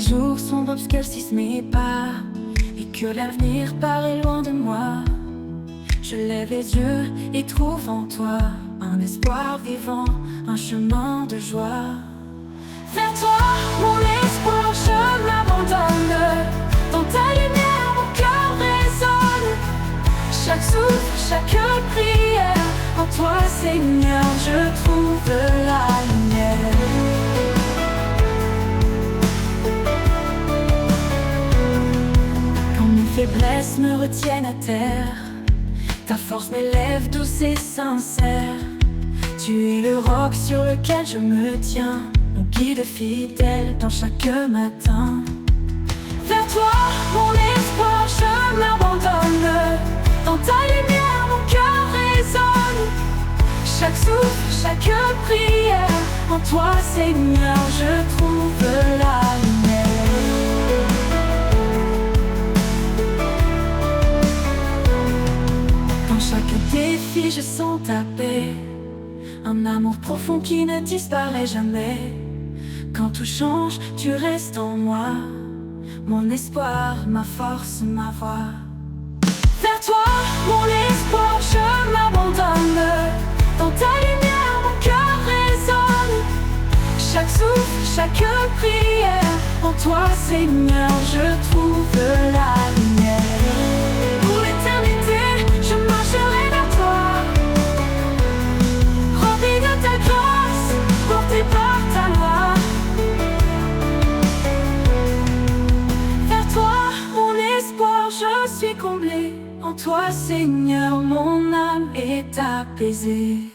jours sombres obscurcissent mes pas et que l'avenir paraît loin de moi, je lève les yeux et trouve en toi un espoir vivant, un chemin de joie. Vers toi, mon espoir, je m'abandonne. Dans ta lumière, mon cœur résonne. Chaque souffle, chaque prière, en toi, Seigneur, je trouve la lumière. Quand mes faiblesses me retiennent à terre, ta force m'élève douce et sincère. Tu es le roc sur lequel je me tiens, mon guide fidèle dans chaque matin. Vers toi, mon espoir, je m'abandonne. Dans ta lumière, mon cœur résonne. Chaque souffle, chaque prière, en toi, Seigneur, je trouve la lumière. Dans chaque défi, je sens ta paix, un amour profond qui ne disparaît jamais. Quand tout change, tu restes en moi, mon espoir, ma force, ma voix. Vers toi, mon espoir, je m'abandonne. Dans ta lumière, mon cœur résonne. Chaque souffle, chaque prière, en toi, Seigneur, je trouve la lumière. Pour l'éternité, je marcherai vers toi, rempli de ta grâce, porté par ta loi. Vers toi, mon espoir, je suis comblé. En toi, Seigneur, mon âme est apaisée.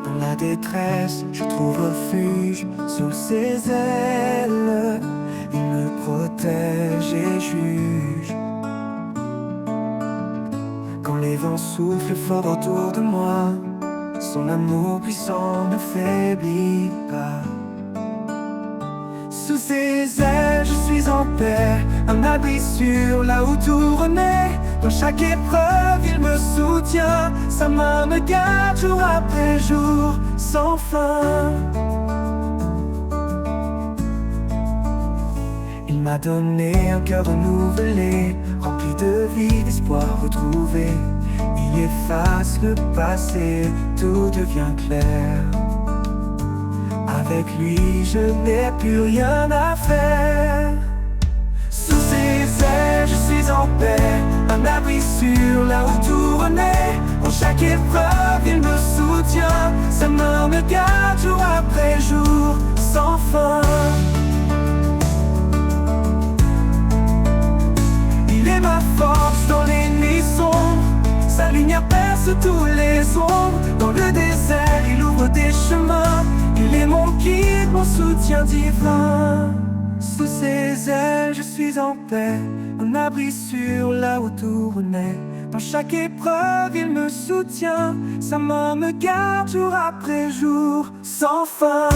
Dans la détresse, je trouve refuge sous ses ailes. Il me protège et juge. Quand les vents soufflent fort autour de moi, son amour puissant ne faiblit pas. Sous ses ailes, je suis en paix, un abri sûr là où tout renaît. Dans chaque épreuve, il me soutient, sa main me garde jour après jour, sans fin. Il m'a donné un cœur renouvelé, rempli de vie, d'espoir retrouvé. Il efface le passé, tout devient clair. Avec lui, je n'ai plus rien à faire. Sous ses ailes, je suis en paix, un abri sûr là où tout renaît. Dans chaque épreuve, il me soutient, sa main me garde jour après jour, sans fin. Il est ma force dans les nuits sombres, sa lumière perce tous les ombres. Dans le désert, il ouvre des chemins, il est mon guide, mon soutien divin. Sous ses ailes, je suis en paix, un abri sûr là où tout renaît. Dans chaque épreuve, il me soutient, sa main me garde jour après jour, sans fin.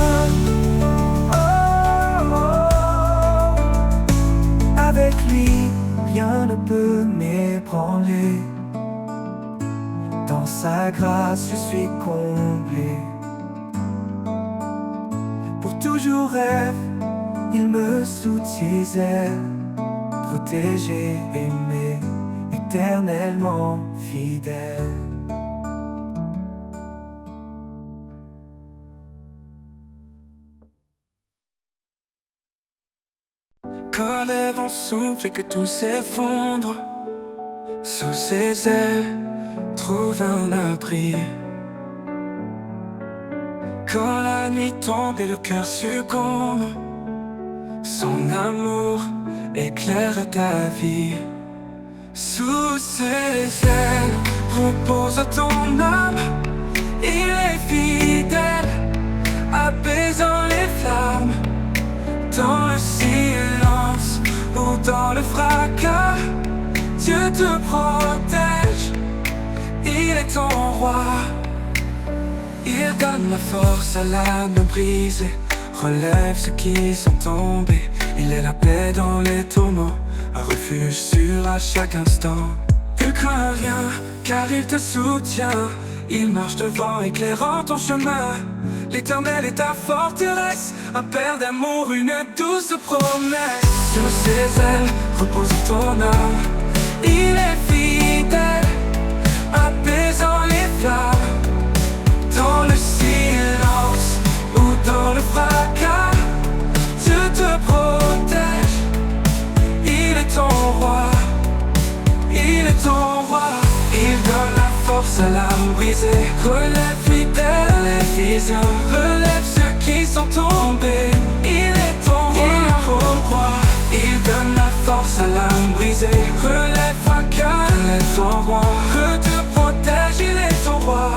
Oh, oh. Avec lui, rien ne peut m'ébranler. Dans sa grâce, je suis comblé. Pour toujours rêve, il me soutient ses ailes, protégé, aimé, éternellement fidèle. Quand les vents soufflent et que tout s'effondre, sous ses ailes, trouve un abri. Quand la nuit tombe et le cœur succombe, son amour éclaire ta vie. Sous ses ailes repose ton âme, il est fidèle, apaisant les flammes. Dans le silence ou dans le fracas, Dieu te protège, il est ton roi. Il donne la force à l'âme brisée, relève ceux qui sont tombés. Il est la paix dans les tourments, un refuge sûr à chaque instant. Ne crains rien, car il te soutient. Il marche devant, éclairant ton chemin. L'Éternel est ta forteresse, un père d'amour, une douce promesse. Sur ses ailes repose ton âme. Il est fidèle, apaisant les flammes. Dans le silence ou dans le fracas, Dieu te protège. Il est ton roi, il est ton roi. Il donne la force à l'âme brisée, relève fidèle les visions, relève ceux qui sont tombés. Il est ton roi, il donne la force à l'âme brisée, relève fracas, il est ton roi. Que te protège, il est ton roi.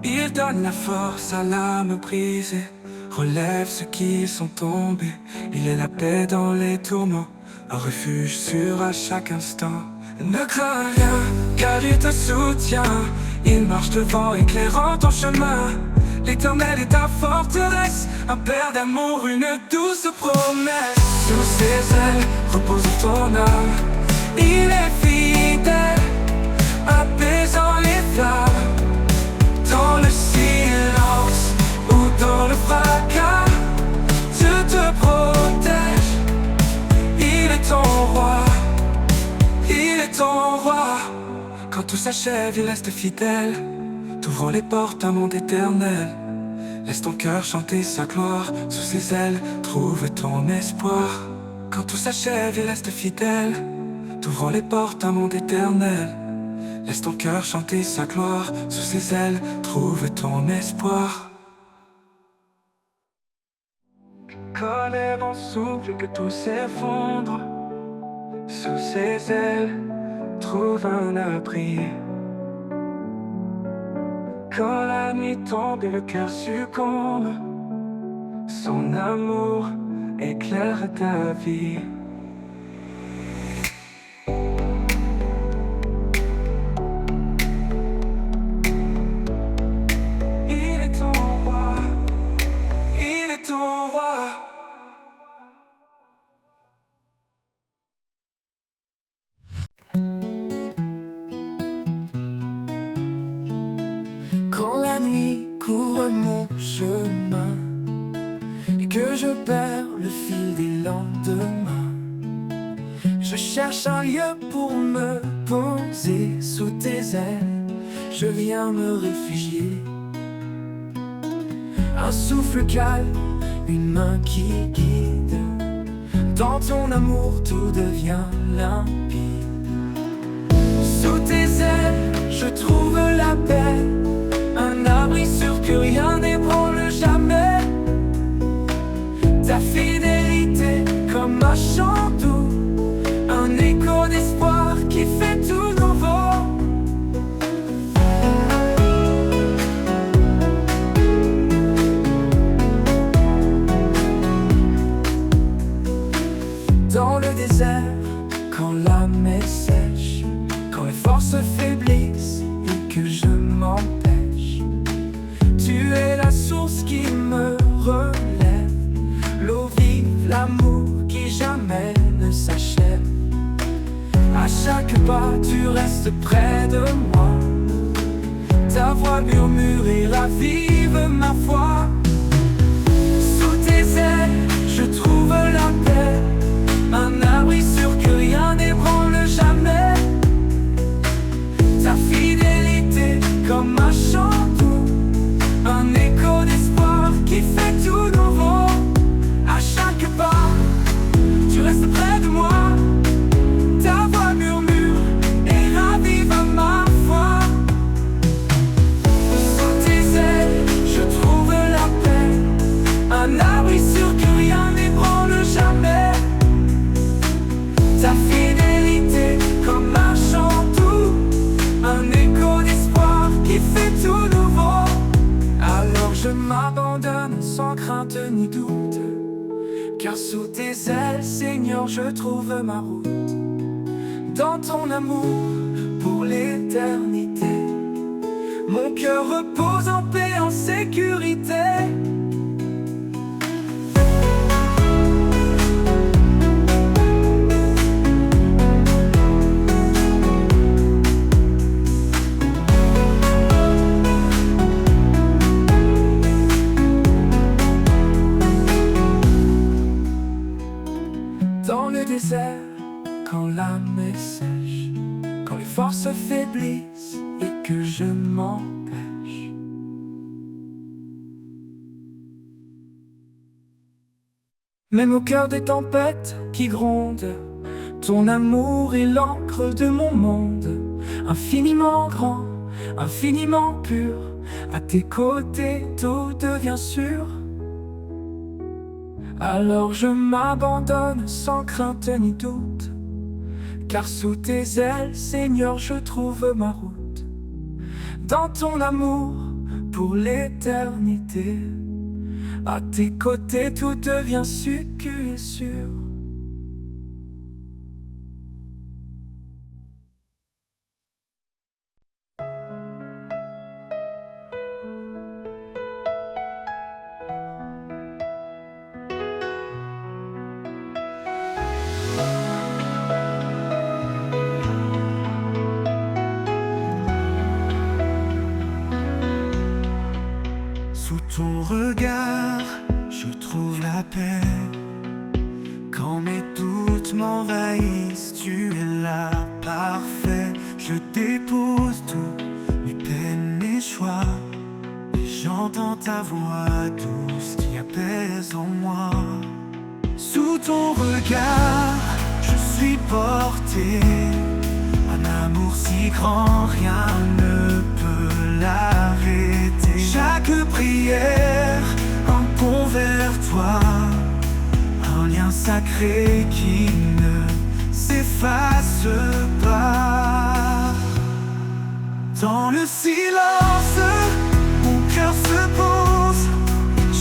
Il donne la force à l'âme brisée, relève ceux qui sont tombés. Il est la paix dans les tourments, un refuge sûr à chaque instant. Ne crains rien, car il te soutient. Il marche devant, éclairant ton chemin. L'Éternel est ta forteresse, un père d'amour, une douce promesse. Sous ses ailes repose ton âme. Il est fidèle, apaisant les flammes. Dans le silence ou dans le fracas, Dieu te protège. Il est ton roi, il est ton roi. Quand tout s'achève, il reste fidèle, t'ouvrant les portes d'un monde éternel. Laisse ton cœur chanter sa gloire, sous ses ailes, trouve ton espoir. Quand tout s'achève, il reste fidèle, t'ouvrant les portes d'un monde éternel. Laisse ton cœur chanter sa gloire, sous ses ailes, trouve ton espoir. Quand les vents soufflent, que tout s'effondre, sous ses ailes, trouve un abri. Quand la nuit tombe et le cœur succombe, son amour éclaire ta vie. Il est ton roi, il est ton roi. Quand la nuit couvre mon chemin et que je perds le fil des lendemains, je cherche un lieu pour me poser sous tes ailes. Je viens me réfugier. Un souffle calme, une main qui guide. Dans ton amour tout devient limpide. Sous tes ailes, je trouve la paix, un abri sûr que rien n'ébranle jamais. Ta fidélité comme un chant doux, un écho d'espoir qui fait tout nouveau. Dans le désert, quand l'âme est sèche, quand les forces faiblissent et que je m'empêche, tu es la source qui me relève, l'eau vive, l'amour qui jamais ne s'achève. À chaque pas, tu restes près de moi. Ta voix murmure et ravive ma foi. Sous tes ailes, je trouve la paix, un abri sûr que rien n'ébranle jamais. Ta fidélité comme un chant doux, un écho d'espoir qui fait tout nouveau. À chaque pas, tu restes près de moi. Ta voix murmure et ravive ma foi. Sous tes ailes, je trouve la paix, un abri sûr que rien n'ébranle jamais. Ta fidélité comme un chant doux, un écho d'espoir qui fait tout nouveau. Alors je m'abandonne sans crainte ni doute, car sous tes ailes, Seigneur, je trouve ma route. Dans ton amour pour l'éternité. l'éternité. Mon cœur repose en paix, en sécurité. Dans le désert, quand l'âme est sèche, quand les forces faiblissent et que je m'empêche. Même au cœur des tempêtes qui grondent, ton amour est l'encre de mon monde. Infiniment grand, infiniment pur, à tes côtés tout devient sûr. Alors je m'abandonne sans crainte ni doute, car sous tes ailes, Seigneur, je trouve ma route. Dans ton amour pour l'éternité, à tes côtés tout devient sécu et sûr. Sous ton regard, je trouve la paix. Quand mes doutes m'envahissent, tu es là, parfait. Je dépose tout, mes peines, mes choix, et j'entends ta voix douce qui apaise en moi. Sous ton regard, je suis porté. Un amour si grand, rien ne peut l'arrêter. Chaque prière, un pont vers toi, un lien sacré qui ne s'efface pas. Dans le silence, mon cœur se pose,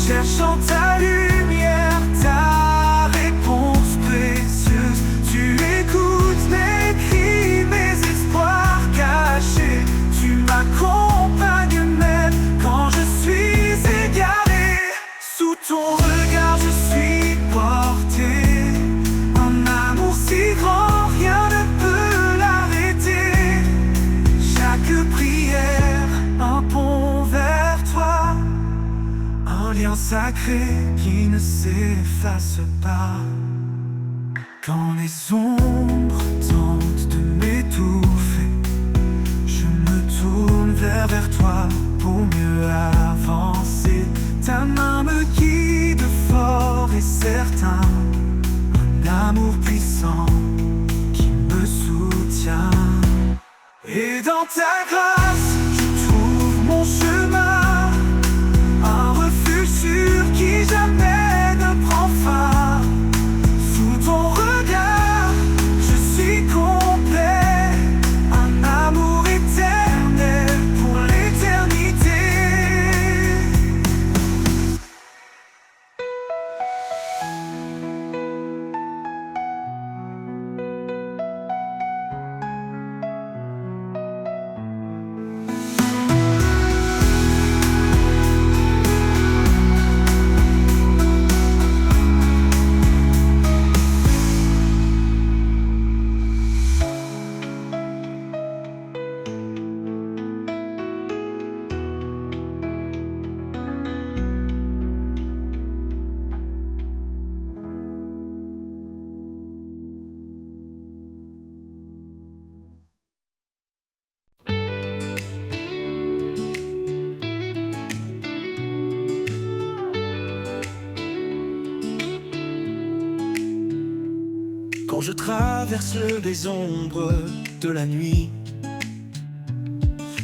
cherchant ta lumière, ta réponse précieuse. Tu écoutes mes cris, mes espoirs cachés. Tu m'accompagnes même quand je suis égaré. Sous ton regard je suis porté. Un amour si grand, rien ne peut l'arrêter. Chaque prière, un pont vers toi, un lien sacré qui ne s'efface pas. Quand les ombres tentent de m'étouffer, je me tourne vers toi pour mieux avancer. Ta main me guide fort et certain, un amour puissant qui me soutient. Et dans ta grâce, je trouve mon chemin, un refuge sûr qui jamais ne prend fin. Sous ton regard, je suis complet, un amour éternel pour l'éternité. Quand je traverse les ombres de la nuit,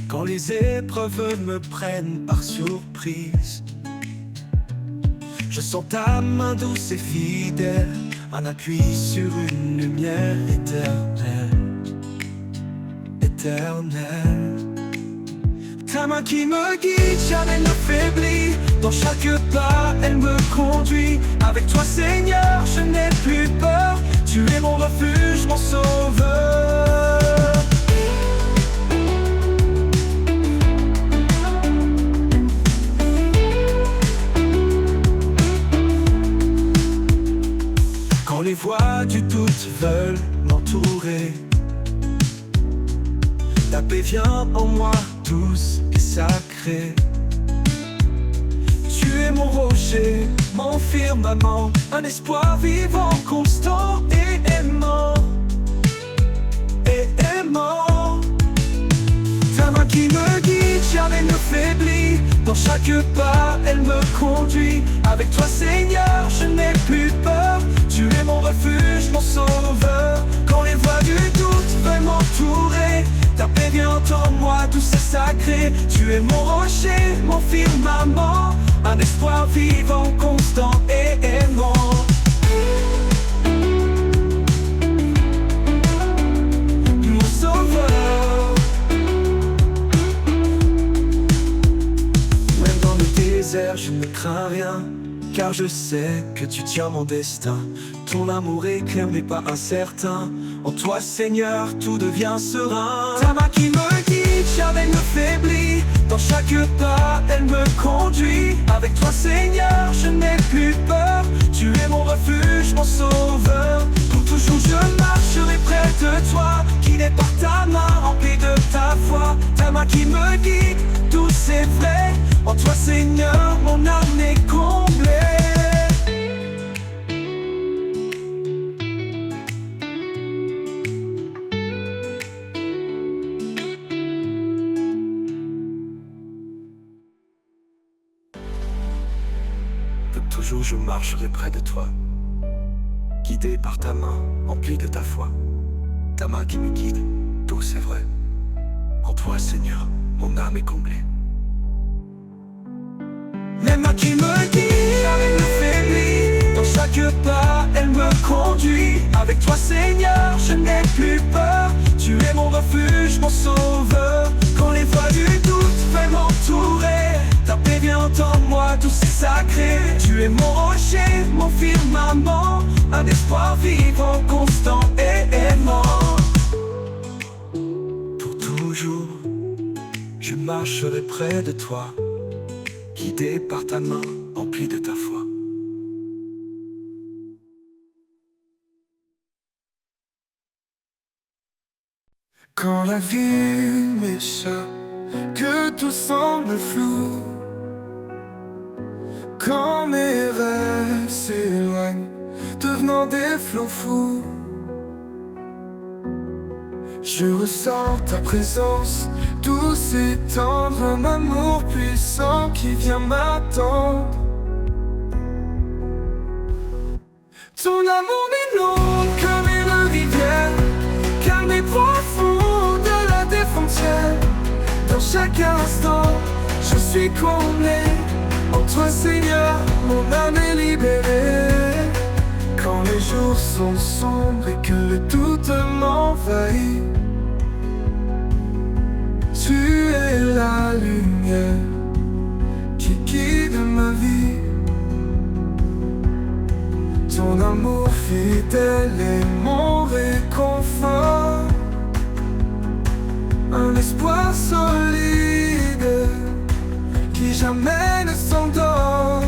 quand les épreuves me prennent par surprise, je sens ta main douce et fidèle, un appui sur une lumière éternelle, éternelle. Ta main qui me guide, jamais ne faiblit. Dans chaque pas, elle me conduit. Avec toi, Seigneur, je n'ai plus peur. Tu es mon refuge, mon sauveur. les voix du doute veulent m'entourer. Ta paix vient en moi, douce et sacrée. Tu es mon rocher, mon firmament, un espoir vivant, constant et aimant. Et aimant. Ta main qui me guide, jamais ne faiblit. Dans chaque pas, elle me conduit. Avec toi, Seigneur, je n'ai plus peur. Tu es mon refuge, mon sauveur. Quand les voix du doute veulent m'entourer, ta paix vient en moi, douce et sacrée. Tu es mon rocher, mon firmament, un espoir vivant, constant et aimant. Mon sauveur. Même dans le désert, je ne crains rien, car je sais que tu tiens mon destin. Ton amour est clair mais pas incertain. En toi, Seigneur, tout devient serein. Ta main qui me guide, jamais ne faiblit. Dans chaque pas, elle me conduit. Avec toi, Seigneur, je n'ai plus peur. Tu es mon refuge, mon sauveur. Pour toujours, je marcherai près de toi, guidé par ta main, remplie de ta foi. Ta main qui me guide, douce et vraie. En toi, Seigneur, mon âme est comblée. Toujours je marcherai près de toi, guidé par ta main, emplie de ta foi. Ta main qui me guide, douce et vraie. En toi, Seigneur, mon âme est comblée. Les mains qui me guident, jamais ne faiblit. Dans chaque pas, elle me conduit. Avec toi, Seigneur, je n'ai plus peur. Tu es mon refuge, mon sauveur. Quand les voix du doute veulent m'entourer, ta paix vient en moi, douce et sacrée. Tu es mon rocher, mon firmament, un espoir vivant, constant et aimant. Pour toujours, je marcherai près de toi, guidé par ta main, emplie de ta foi. Quand la vie m'échappe, que tout semble flou, quand mes rêves s'éloignent, devenant des flots fous, je ressens ta présence, douce et tendre, un amour puissant qui vient m'attendre. Ton amour m'inonde comme une rivière, calme et profond au-delà des frontières. Dans chaque instant, je suis comblé. En toi, Seigneur, mon âme est libérée. Quand les jours sont sombres et que le doute m'envahit, tu es la lumière qui guide ma vie. Ton amour fidèle est mon réconfort, un espoir solide qui jamais ne s'endort.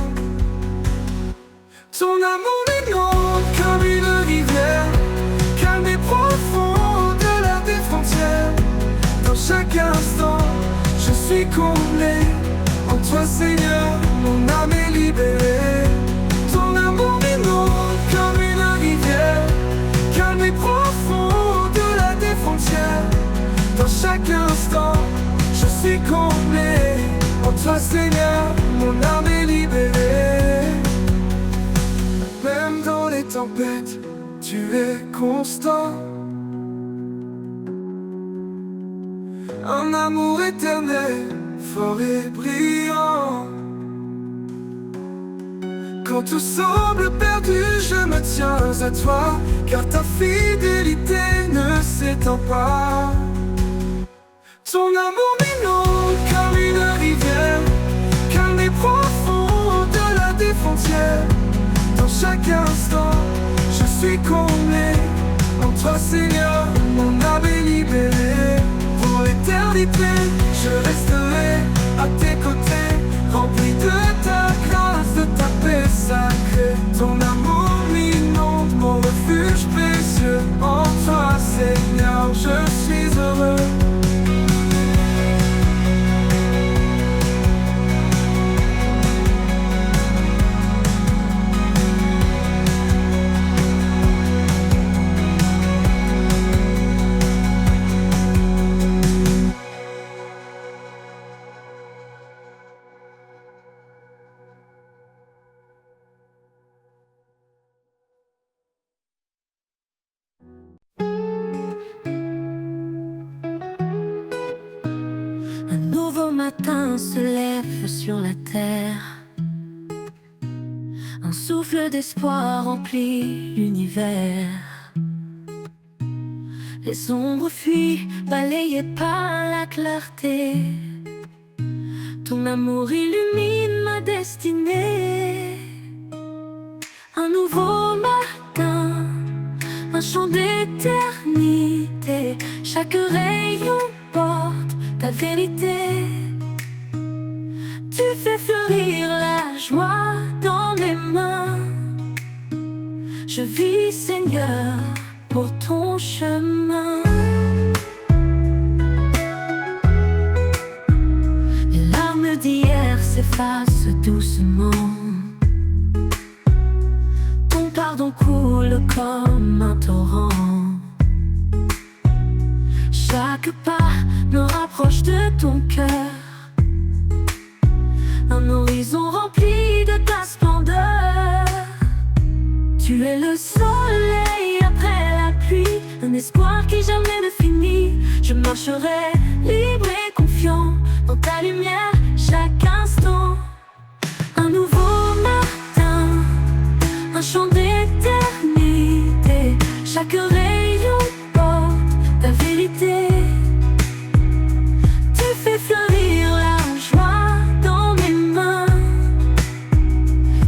Ton amour m'inonde comme une rivière, calme et profond au-delà des frontières. Dans chaque instant, je suis comblé. En toi, Seigneur, mon âme est libérée. Ton amour m'inonde comme une rivière, calme et profond au-delà des frontières. Dans chaque instant, je suis comblé. En toi, Seigneur, mon âme est libérée. Même dans les tempêtes, tu es constant. Un amour éternel, fort et brillant. Quand tout semble perdu, je me tiens à toi, car ta fidélité ne s'éteint pas. Ton amour m'inonde comme une rivière, calme et profond au-delà des frontières. Dans chaque instant, je suis comblé. En toi, Seigneur, mon âme est libérée. Pour l'éternité, je resterai à tes côtés, rempli de ta grâce, de ta paix sacrée. Ton amour m'inonde, mon refuge. matin se lève sur la terre. Un souffle d'espoir remplit l'univers. Les ombres fuient, balayées par la clarté. Ton amour illumine ma destinée. Un nouveau matin, un chant d'éternité. Chaque rayon porte ta vérité. Tu fais fleurir la joie dans mes mains. Je vis, Seigneur, pour ton chemin. Les larmes d'hier s'effacent doucement. Ton pardon coule comme un torrent. Chaque pas me rapproche de ton cœur. Un horizon rempli de ta splendeur. Tu es le soleil après la pluie, un espoir qui jamais ne finit. Je marcherai libre et confiant dans ta lumière chaque instant. Un nouveau matin, un chant d'éternité. Chaque rayon porte ta vérité. Tu fais fleurir la joie dans mes mains.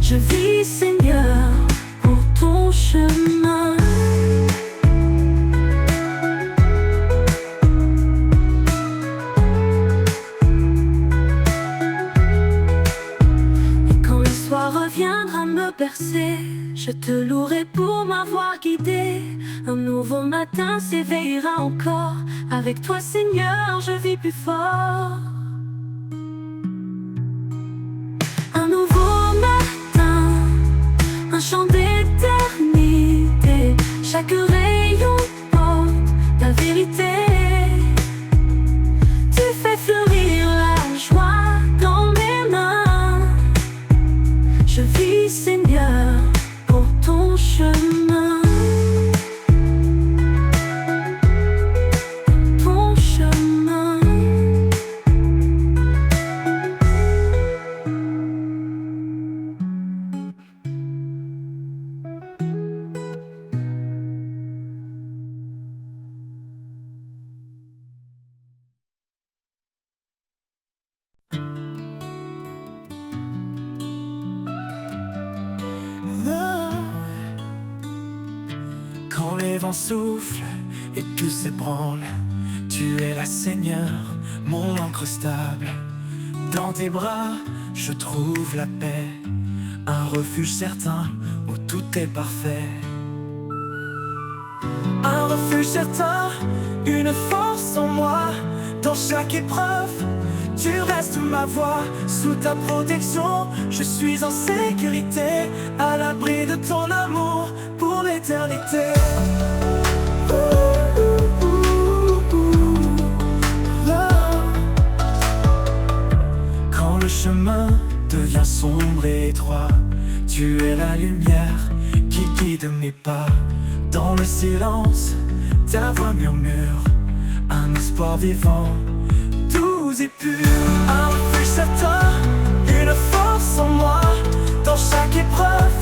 Je vis, Seigneur, pour ton chemin. Et quand le soir reviendra me bercer, je te louerai pour m'avoir guidé. Un nouveau matin s'éveillera encore. Avec toi, Seigneur, je vis plus fort. Un nouveau matin, un chant d'éternité. Chaque rayon porte ta vérité. Tu fais fleurir la joie dans mes mains. Je vis, Seigneur, pour ton chemin. Ton chemin. Quand les vents soufflent et tout s'ébranle, tu es la Seigneur, mon ancre stable. Dans tes bras, je trouve la paix, un refuge certain où tout est parfait. Un refuge certain, une force en moi. Dans chaque épreuve, tu restes ma voix. Sous ta protection, je suis en sécurité, à l'abri de ton amour pour l'éternité. Quand le chemin devient sombre et étroit, tu es la lumière qui guide mes pas. Dans le silence, ta voix murmure, un espoir vivant, doux et pur. Un refuge certain, une force en moi. Dans chaque épreuve,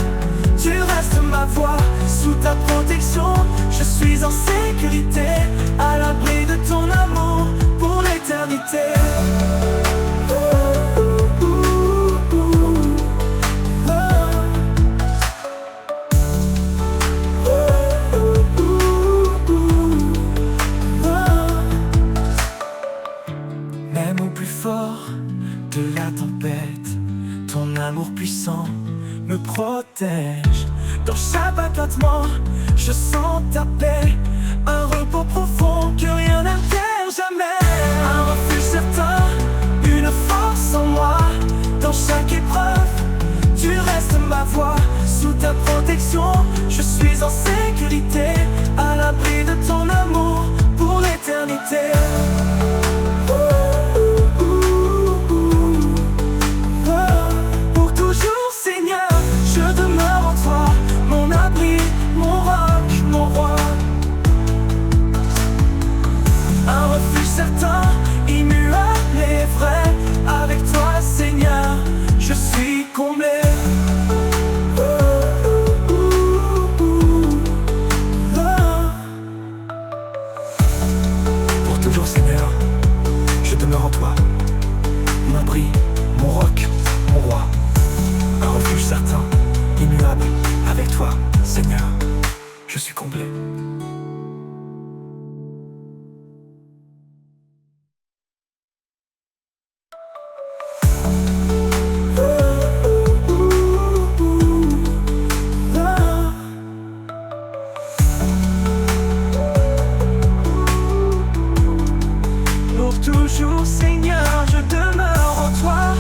tu restes ma voix. Sous ta protection, je suis en sécurité, à l'abri de ton amour pour l'éternité. Même au plus fort de la tempête, ton amour puissant me protège. Dans chaque battement, je sens ta paix, un repos profond que rien n'altère jamais. Un refuge certain, une force en moi. Dans chaque épreuve, tu restes ma voix. Sous ta protection, je suis en sécurité, à l'abri de ton amour pour l'éternité. Pour toujours, Seigneur, je demeure en toi, mon abri, mon roc, mon roi. Un refuge certain, immuable et vrai, avec je suis comblé. Pour toujours, Seigneur, je demeure en toi,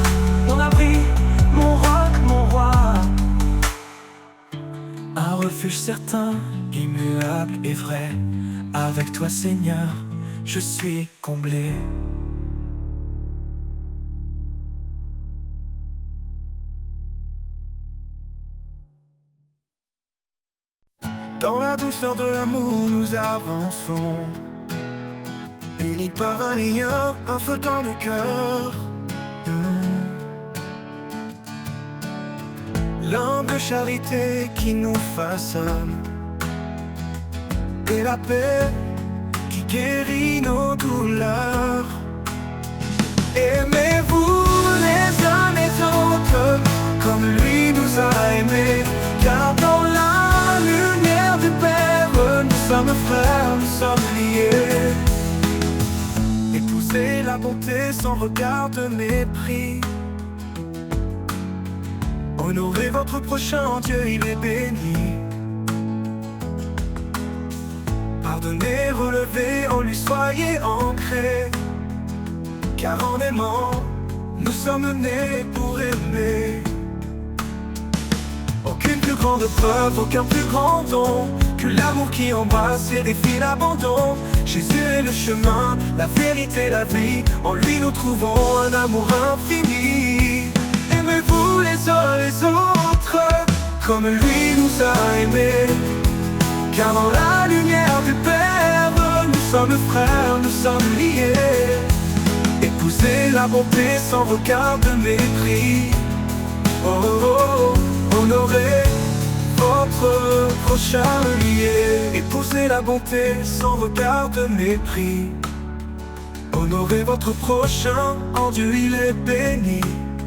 mon abri, mon roc, mon roi. Un refuge certain, immuable et vrai. Avec toi, Seigneur, je suis comblé. Dans la douceur de l'amour, nous avançons, unis par un lien, un feu dans le cœur. L'humble charité qui nous façonne, et la paix qui guérit nos douleurs. Aimez-vous les uns les autres comme lui nous a aimés, car dans la lumière du Père, nous sommes frères, nous sommes liés. Épousez la bonté sans regard de mépris. Honorez votre prochain, en Dieu il est béni. Pardonnez, relevez, en lui soyez ancrés, car en aimant, nous sommes nés pour aimer. Aucune plus grande preuve, aucun plus grand don que l'amour qui embrasse et défie l'abandon. Jésus est le chemin, la vérité, la vie. En lui nous trouvons un amour infini. Aimez-vous les uns les autres comme lui nous a aimés, car dans la lumière du Père, nous sommes frères, nous sommes liés. Épousez la bonté sans regard de mépris. Oh, oh, oh, honorez votre prochain lié. Épousez la bonté sans regard de mépris. Honorez votre prochain, en Dieu il est béni.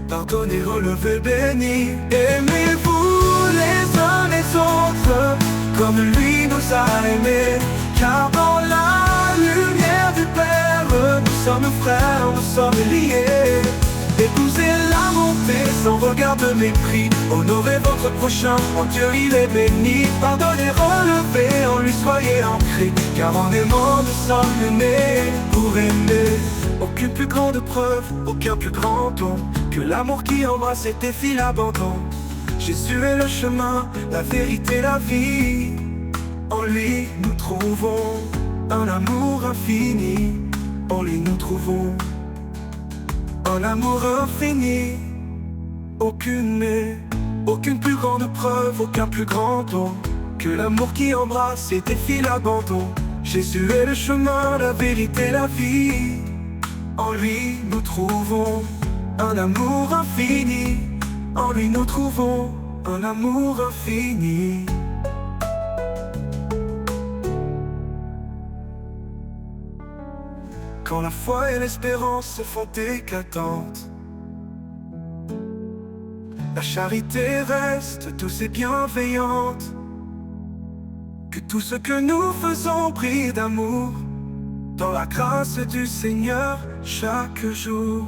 Pardonnez, relevez, béni. Aimez-vous les uns les autres comme lui nous a aimés, car dans la lumière du Père, nous sommes frères, nous sommes liés. Épousez la bonté sans regard de mépris. Honorez votre prochain, en Dieu il est béni. Pardonnez, relevez, en lui soyez ancrés, car en aimant nous sommes nés pour aimer. Aucune plus grande preuve, aucun plus grand don que l'amour qui embrasse et défie l'abandon. Jésus est le chemin, la vérité, la vie. En lui nous trouvons un amour infini. En lui nous trouvons un amour infini. Aucune plus grande preuve, aucun plus grand don que l'amour qui embrasse et défie l'abandon. Jésus est le chemin, la vérité, la vie. En lui nous trouvons un amour infini. En lui nous trouvons un amour infini. Quand la foi et l'espérance se font éclatantes, la charité reste douce et bienveillante. Que tout ce que nous faisons brille d'amour dans la grâce du Seigneur chaque jour.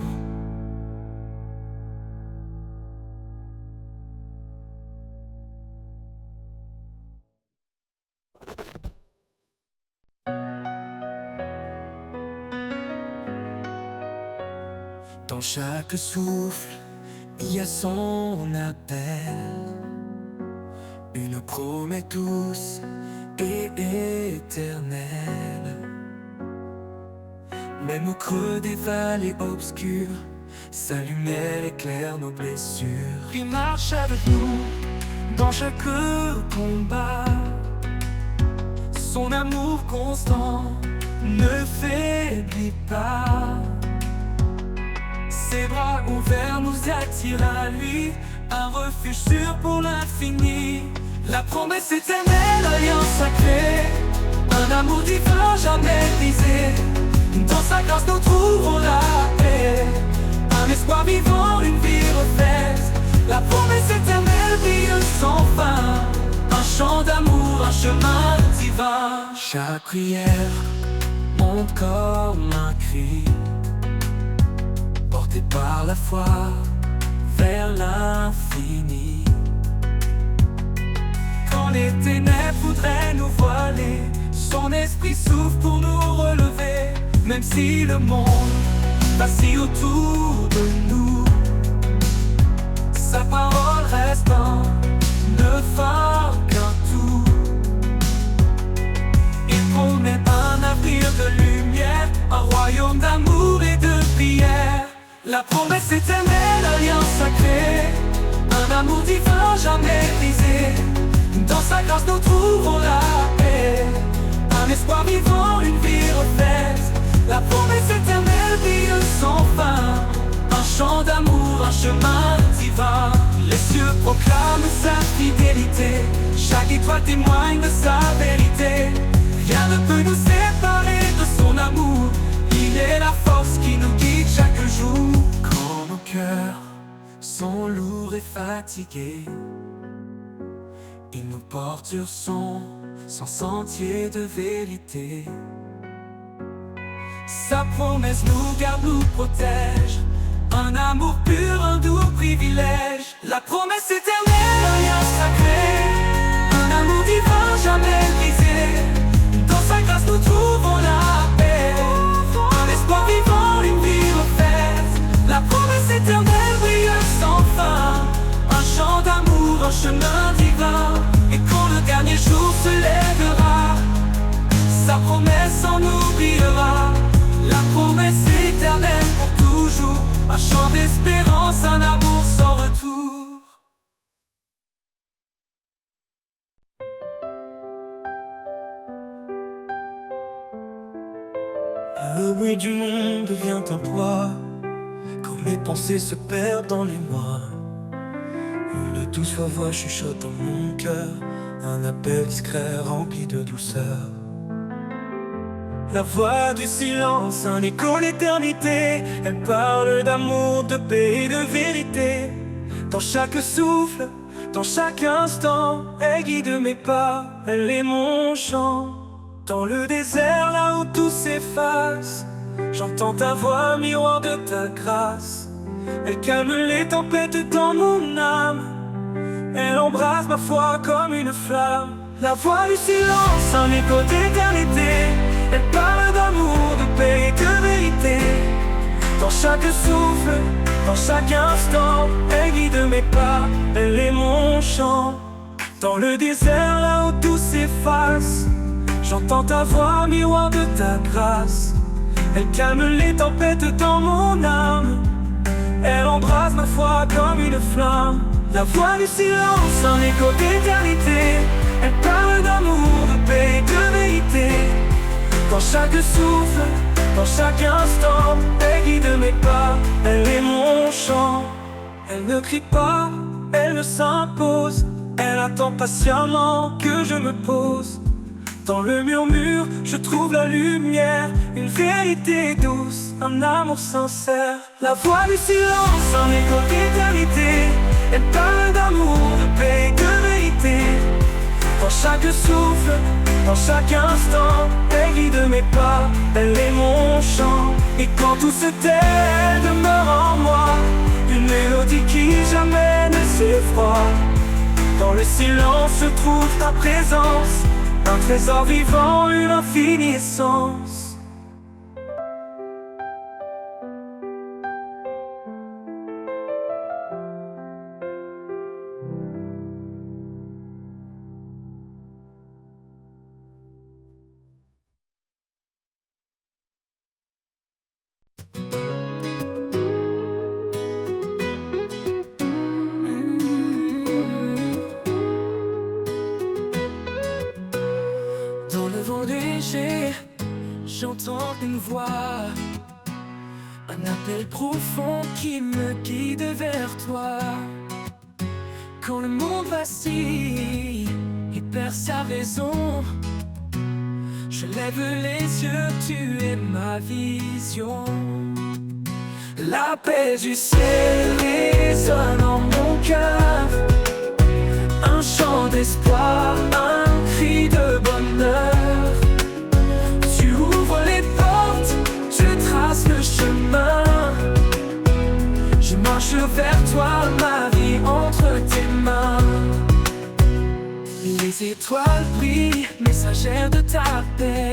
Dans chaque souffle, il y a son appel, une promesse douce et éternelle. Même au creux des vallées obscures, sa lumière éclaire nos blessures. Il marche avec nous dans chaque combat. Son amour constant ne faiblit pas. Ses bras ouverts nous attirent à lui, un refuge sûr pour l'infini. La promesse éternelle, alliance sacrée, un amour divin jamais brisé. Dans sa grâce nous trouvons la paix, un espoir vivant, une vie refaite. La promesse éternelle brille sans fin, un chant d'amour, un chemin divin. Chaque prière monte comme un cri, porté par la foi vers l'infini. Quand les ténèbres voudraient nous voiler, son esprit souffle pour nous relever. Même si le monde vacille autour de nous, sa parole reste ne phare qu'un tout. Il promet un avenir de lumière, un royaume d'amour et de prière. La promesse éternelle, un lien sacré, un amour divin jamais brisé. Dans sa grâce nous trouvons la paix, un espoir vivant, une vie refaite. La promesse éternelle brille sans fin, un chant d'amour, un chemin divin. Les cieux proclament sa fidélité, chaque étoile témoigne de sa vérité. Rien ne peut nous séparer de son amour, il est la force qui nous guide chaque jour. Quand nos cœurs sont lourds et fatigués, il nous porte sur son sentier de vérité. Sa promesse nous garde, nous protège, un amour pur, un doux privilège. La promesse éternelle, un lien sacré, un amour divin jamais brisé. Dans sa grâce nous trouvons la paix, un espoir vivant, une vie refaite. La promesse éternelle brille sans fin, un chant d'amour, un chemin divin. Et quand le dernier jour se lèvera, sa promesse en oubliera. La promesse éternelle pour toujours, un chant d'espérance, un amour sans retour. Le bruit du monde devient un poids, quand mes pensées se perdent dans les mois. Une douce voix chuchote dans mon cœur, un appel discret rempli de douceur. La voix du silence, un écho d'éternité. Elle parle d'amour, de paix et de vérité. Dans chaque souffle, dans chaque instant, elle guide mes pas, elle est mon chant. Dans le désert, là où tout s'efface, j'entends ta voix, miroir de ta grâce. Elle calme les tempêtes dans mon âme, elle embrasse ma foi comme une flamme. La voix du silence, un écho d'éternité. Elle parle d'amour, de paix et de vérité. Dans chaque souffle, dans chaque instant, elle guide mes pas, elle est mon chant. Dans le désert, là où tout s'efface, j'entends ta voix, miroir de ta grâce. Elle calme les tempêtes dans mon âme, elle embrasse ma foi comme une flamme. La voix du silence, un écho d'éternité. Elle parle d'amour, de paix et de vérité. Dans chaque souffle, dans chaque instant, elle guide mes pas, elle est mon chant. Elle ne crie pas, elle ne s'impose, elle attend patiemment que je me pose. Dans le murmure, je trouve la lumière, une vérité douce, un amour sincère. La voix du silence, un écho d'éternité. Elle parle d'amour, de paix et de vérité. Dans chaque souffle, dans chaque instant, elle guide mes pas, elle est mon chant. Et quand tout se tait, elle demeure en moi, une mélodie qui jamais ne s'effroie. Dans le silence se trouve ta présence, un trésor vivant, une infinie essence. J'entends une voix, un appel profond qui me guide vers toi. Quand le monde vacille et perd sa raison, je lève les yeux, tu es ma vision. La paix du ciel résonne en mon cœur, Un chant d'espoir, un cri de bonheur. Tu ouvres les portes, tu traces le chemin. Je marche vers toi, ma vie entre tes mains. Les étoiles brillent, messagères de ta paix.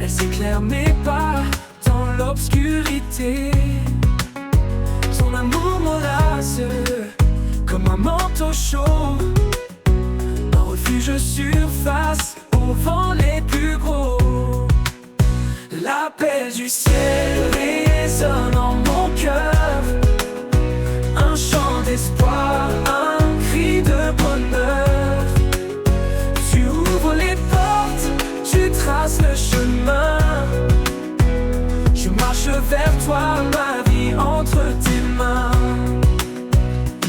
Elles éclairent mes pas dans l'obscurité. Ton amour m'enlace comme un manteau chaud, un refuge surface au vent les plus gros. L'appel du ciel résonne en mon cœur. Un chant d'espoir, un cri de bonheur. Tu ouvres les portes, tu traces le chemin. Je marche vers toi, ma vie entre tes mains.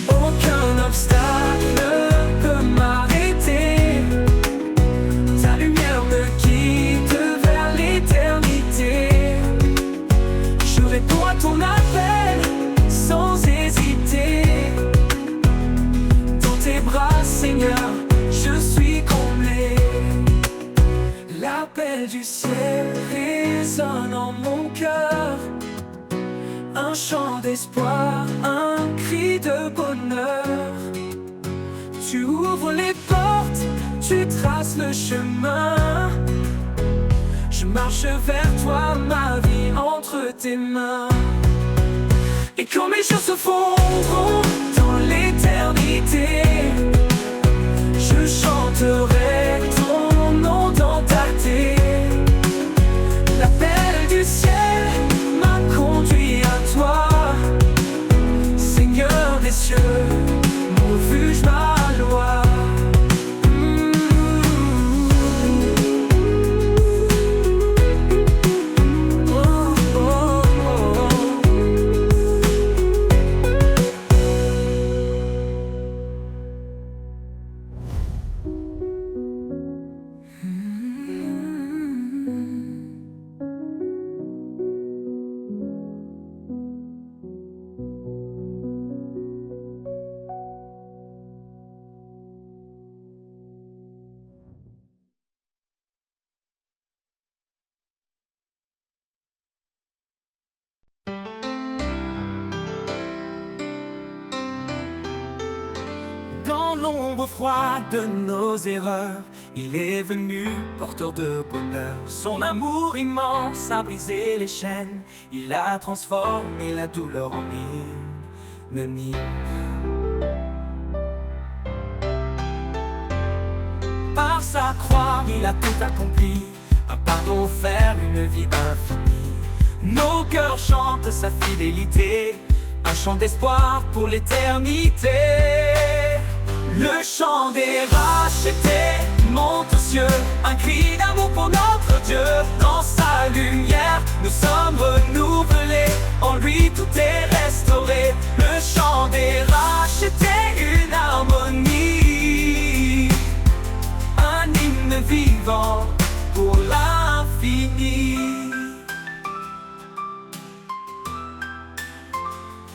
Aucun obstacle ne peut m'arrêter. Ta lumière me guide vers l'éternité. Je réponds à ton appel sans hésiter. Dans tes bras, Seigneur, je suis comblé. L'appel du ciel résonne en mon cœur. Un chant d'espoir, un cri de bonheur. Tu ouvres les portes, tu traces le chemin. Je marche vers toi, ma vie entre tes mains. Et quand mes jours se fondront dans l'éternité, je chanterai ton nom dans ta terre. L'appel du ciel m'a conduit à toi, Seigneur des cieux, mon refuge, ma loi. Dans l'ombre froide de nos erreurs, il est venu porteur de bonheur. Son amour immense a brisé les chaînes. Il a transformé la douleur en hymne. Par sa croix, il a tout accompli. Un pardon offert, une vie infinie. Nos cœurs chantent sa fidélité. Un chant d'espoir pour l'éternité. Le chant des rachetés monte aux cieux. Un cri d'amour pour notre Dieu. Dans sa lumière, nous sommes renouvelés. En lui tout est restauré. Le chant des rachetés, une harmonie. Un hymne vivant pour l'infini.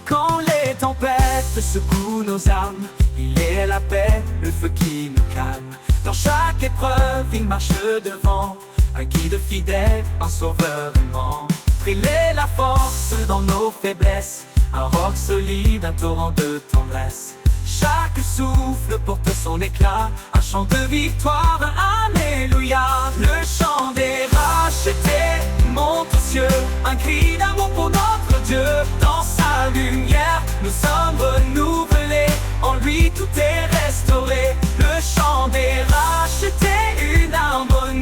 Quand les tempêtes secouent nos âmes, il est la paix, le feu qui nous calme. Dans chaque épreuve, il marche devant. Un guide fidèle, un sauveur aimant. Il est la force dans nos faiblesses. Un roc solide, un torrent de tendresse. Chaque souffle porte son éclat. Un chant de victoire, alléluia. Le chant des rachetés monte aux cieux. Un cri d'amour pour notre Dieu. Dans sa lumière, nous sommes renouvelés. En lui tout est restauré. Le chant des rachetés, une harmonie.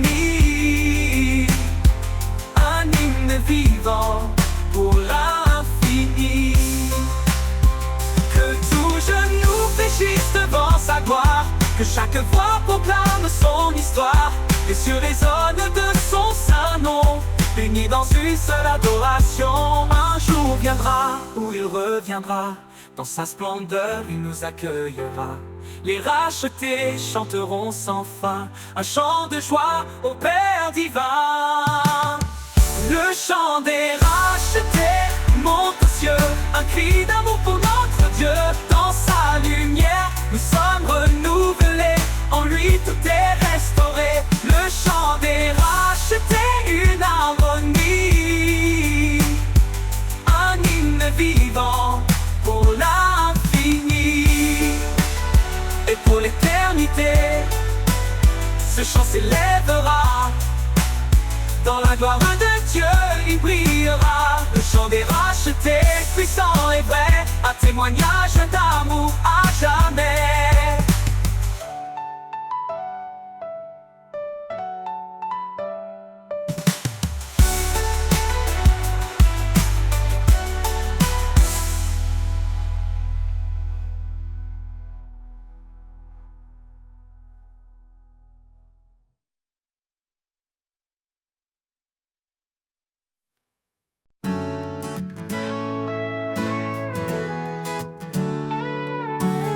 Un hymne vivant pour l'infini. Que tout genou fléchisse devant sa gloire. Que chaque voix proclame son histoire. Les cieux résonnent de son saint nom. Unis dans une seule adoration. Un jour viendra où il reviendra. Dans sa splendeur, il nous accueillera. Les rachetés chanteront sans fin. Un chant de joie au Père divin. Le chant des rachetés monte aux cieux. Un cri d'amour pour notre Dieu. Dans sa lumière, nous sommes renouvelés, en lui tout est restauré. Le chant des rachetés, une harmonie, un hymne vivant pour l'infini et pour l'éternité. Ce chant s'élèvera, dans la gloire de Dieu il brillera. Le chant des rachetés, puissant et vrai, un témoignage d'amour à jamais.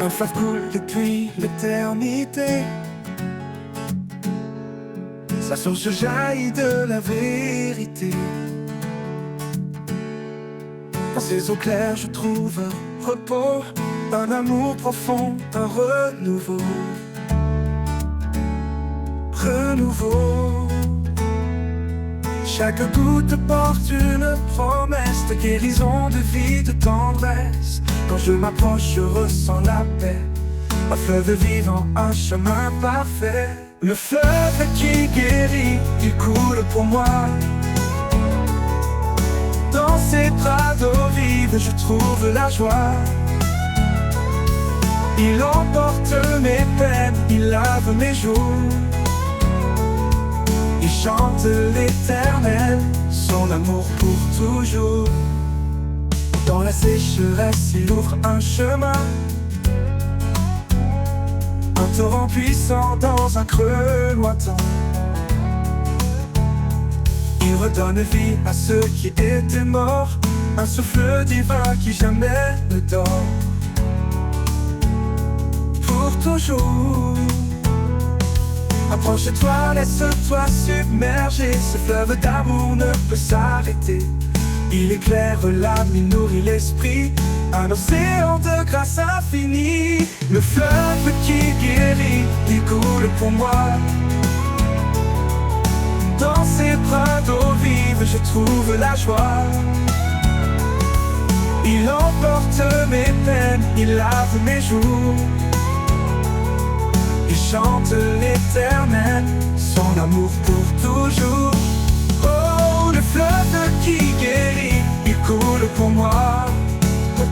Un fleuve coule depuis l'éternité, sa source jaillit de la vérité. Dans ses eaux claires je trouve un repos, un amour profond, un renouveau. Chaque goutte porte une promesse de guérison, de vie, de tendresse. Quand je m'approche, je ressens la paix. Un fleuve vivant, un chemin parfait. Le fleuve qui guérit, il coule pour moi. Dans ses bras d'eau vive, je trouve la joie. Il emporte mes peines, il lave mes jours. Il chante l'éternel, son amour pour toujours. Dans la sécheresse, il ouvre un chemin, un torrent puissant dans un creux lointain. Il redonne vie à ceux qui étaient morts, un souffle divin qui jamais ne dort. Pour toujours. Approche-toi, laisse-toi submerger. Ce fleuve d'amour ne peut s'arrêter. Il éclaire l'âme, il nourrit l'esprit. Un océan de grâce infinie. Le fleuve qui guérit, il coule pour moi. Dans ses bras d'eau vive, je trouve la joie. Il emporte mes peines, il lave mes jours. Il chante l'éternel, son amour pour toujours. Oh, le fleuve qui guérit, il coule pour moi.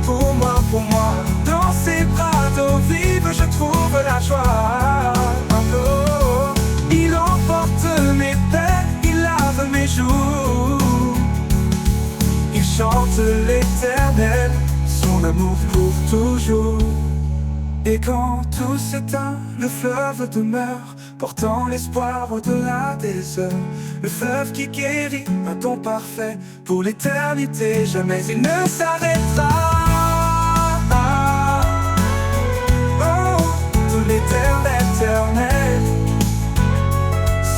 Pour moi, pour moi. Dans ses bras d'eau vive, je trouve la joie. Oh, il emporte mes peines, il lave mes jours. Il chante l'éternel, son amour pour toujours. Et quand tout s'éteint, le fleuve demeure, portant l'espoir au-delà des heures. Le fleuve qui guérit, un don parfait pour l'éternité, jamais il ne s'arrêtera. Oh, de l'éternel, éternel,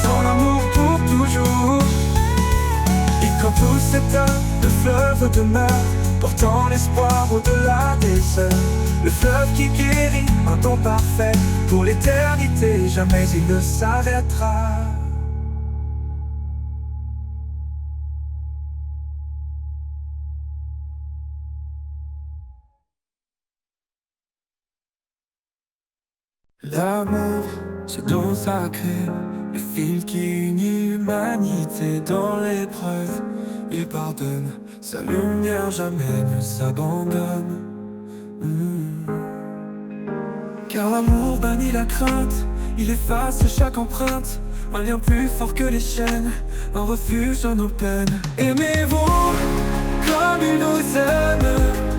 son amour pour toujours. Et quand tout s'éteint, le fleuve demeure, portant l'espoir au-delà des heures. Le fleuve qui guérit, un don parfait pour l'éternité, jamais il ne s'arrêtera. L'amour, ce don sacré, le fil qui unit l'humanité dans l'épreuve. Il pardonne, sa lumière jamais ne s'abandonne. Car l'amour bannit la crainte, il efface chaque empreinte. Un lien plus fort que les chaînes, un refuge à nos peines. Aimez-vous comme il nous aime,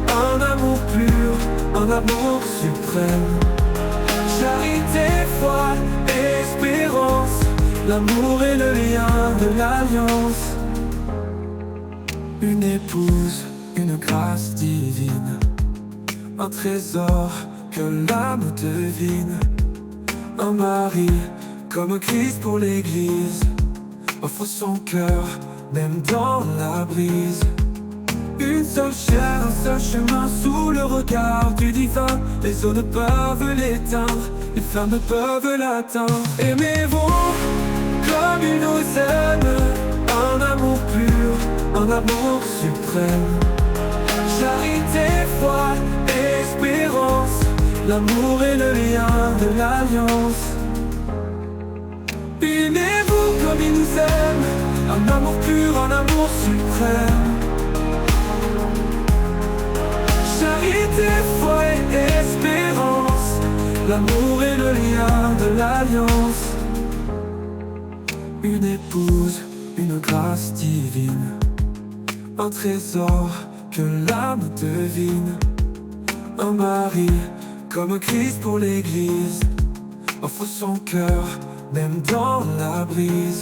un amour pur, un amour suprême. Charité, foi, espérance, l'amour est le lien de l'alliance. Une épouse, une grâce divine, un trésor que l'âme devine. Un mari comme Christ pour l'église, offre son cœur même dans la brise. Une seule chair, un seul chemin sous le regard du divin. Les eaux ne peuvent l'éteindre, les flammes ne peuvent l'atteindre. Aimez-vous comme il nous aime, un amour pur, un amour suprême. Charité, foi, espérance, l'amour est le lien de l'alliance. Aimez-vous comme il nous aime, un amour pur, un amour suprême. Charité, foi et espérance, l'amour est le lien de l'alliance. Une épouse, une grâce divine, un trésor que l'âme devine. Un mari comme un Christ pour l'église, offre son cœur même dans la brise.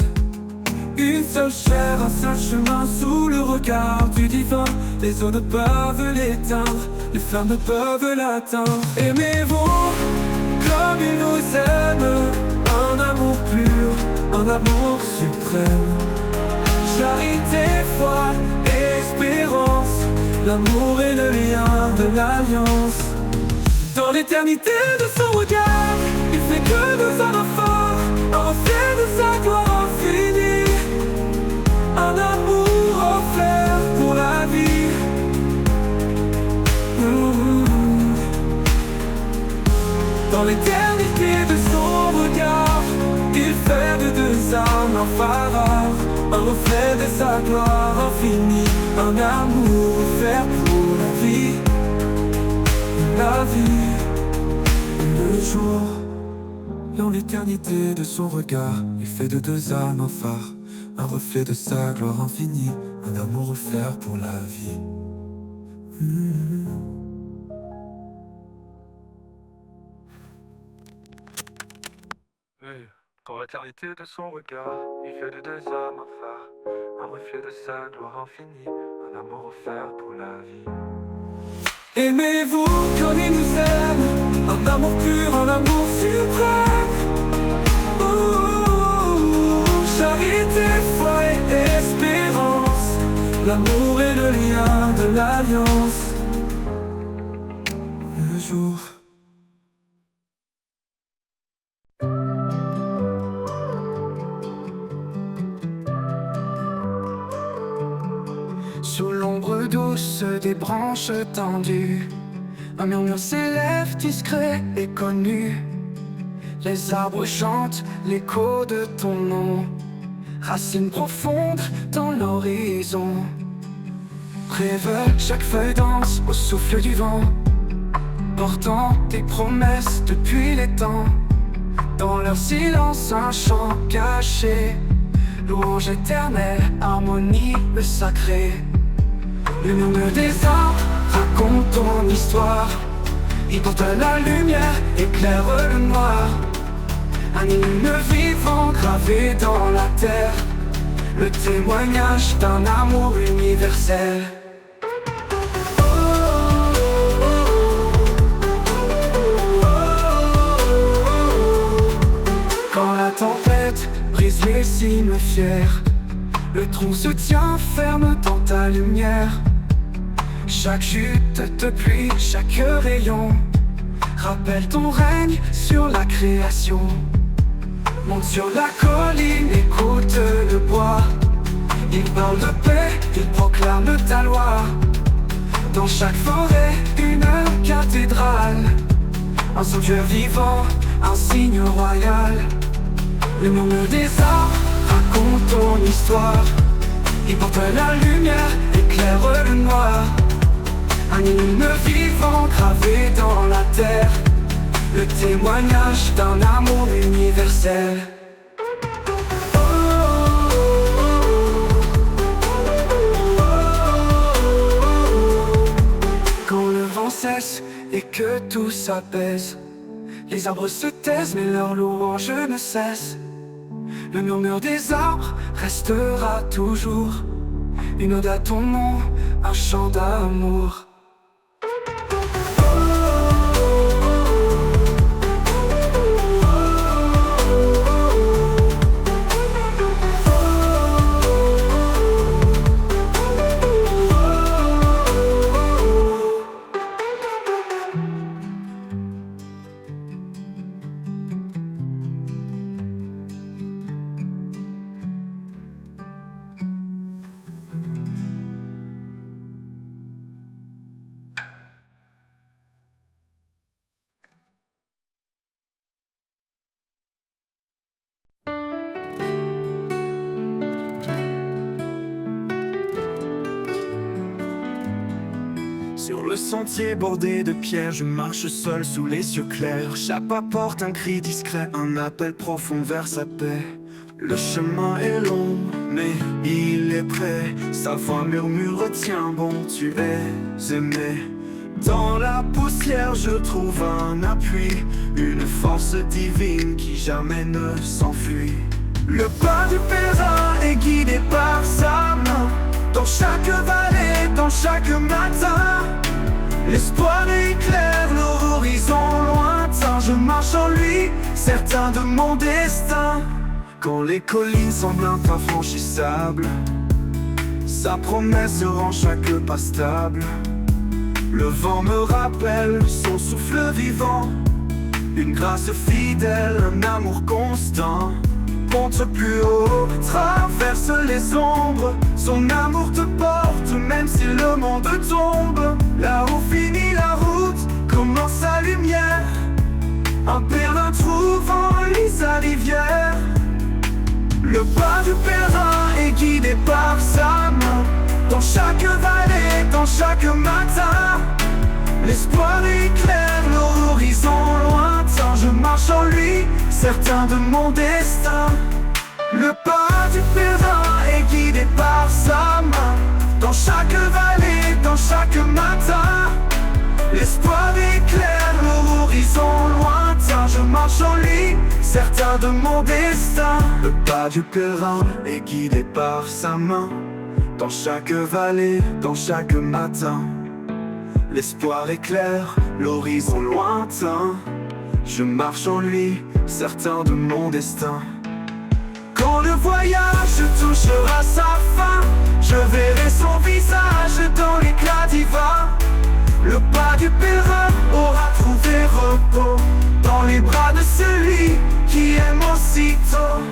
Une seule chair, un seul chemin sous le regard du divin. Les eaux ne peuvent l'éteindre, les flammes ne peuvent l'atteindre. Aimez-vous comme il nous aime, un amour pur, un amour suprême. Charité, foi, espérance, l'amour est le lien de l'alliance. Dans l'éternité de son regard, il fait que nous en offre un reflet de sa gloire infinie. Un amour offert pour la vie. Dans l'éternité de son regard, il fait de deux âmes un phare, un reflet de sa gloire infinie. Un amour offert pour la vie. La vie, le jour. Dans l'éternité de son regard, il fait de deux âmes un phare, un reflet de sa gloire infinie, un amour offert pour la vie. Dans l'éternité de son regard, il fait de deux âmes un phare, un reflet de sa gloire infinie, un amour offert pour la vie. Aimez-vous comme il nous aime, un amour pur, un amour suprême. Charité, foi et espérance, l'amour est le lien de l'alliance. Le jour. Sous l'ombre douce des branches tendues, un murmure s'élève discret et connu. Les arbres chantent l'écho de ton nom, racines profondes dans l'horizon. Rêve, chaque feuille danse au souffle du vent, portant tes promesses depuis les temps. Dans leur silence un chant caché, louange éternelle, harmonie le sacré. Le murmure des arbres raconte ton histoire, il porte la lumière, éclaire le noir. Un hymne vivant gravé dans la terre, le témoignage d'un amour universel. Quand la tempête brise les cimes fiers, le tronc se tient ferme dans ta lumière. Chaque chute de pluie, chaque rayon rappelle ton règne sur la création. Monte sur la colline, écoute le bois. Il parle de paix, il proclame ta loi. Dans chaque forêt, une cathédrale, un sanctuaire vivant, un signe royal. Le murmure des arbres raconte ton histoire, il porte la lumière, éclaire le noir. Un hymne vivant gravé dans la terre, le témoignage d'un amour universel. Quand le vent cesse et que tout s'apaise, les arbres se taisent mais leur louange ne cesse. Le murmure des arbres restera toujours, une ode à ton nom, un chant d'amour. le sentier bordé de pierres, je marche seul sous les cieux clairs. Chaque pas porte un cri discret, un appel profond vers sa paix. Le chemin est long, mais il est prêt. Sa voix murmure, tiens bon, tu es aimé. Dans la poussière je trouve un appui, une force divine qui jamais ne s'enfuit. Le pas du pèlerin est guidé par sa main. Dans chaque vallée, dans chaque matin, l'espoir éclaire l'horizon lointain. Je marche en lui, certain de mon destin. Quand les collines semblent infranchissables, sa promesse rend chaque pas stable. Le vent me rappelle son souffle vivant, une grâce fidèle, un amour constant. Monte plus haut, traverse les ombres, son amour te porte même si le monde tombe. Là où finit la route, commence sa lumière. Un pèlerin trouve en lui sa rivière. Le pas du pèlerin est guidé par sa main. Dans chaque vallée, dans chaque matin, l'espoir éclaire l'horizon lointain. Je marche en lui, certain de mon destin. Le pas du pèlerin est guidé par sa main. Dans chaque vallée, dans chaque matin, l'espoir éclaire l'horizon lointain. Je marche en lui, certain de mon destin. Le pas du pèlerin est guidé par sa main. Dans chaque vallée, dans chaque matin, l'espoir éclaire l'horizon lointain. Je marche en lui, certain de mon destin. Quand le voyage touchera sa fin, je verrai son visage dans l'éclat divin. Le pas du pèlerin aura trouvé repos dans les bras de celui qui aime aussitôt.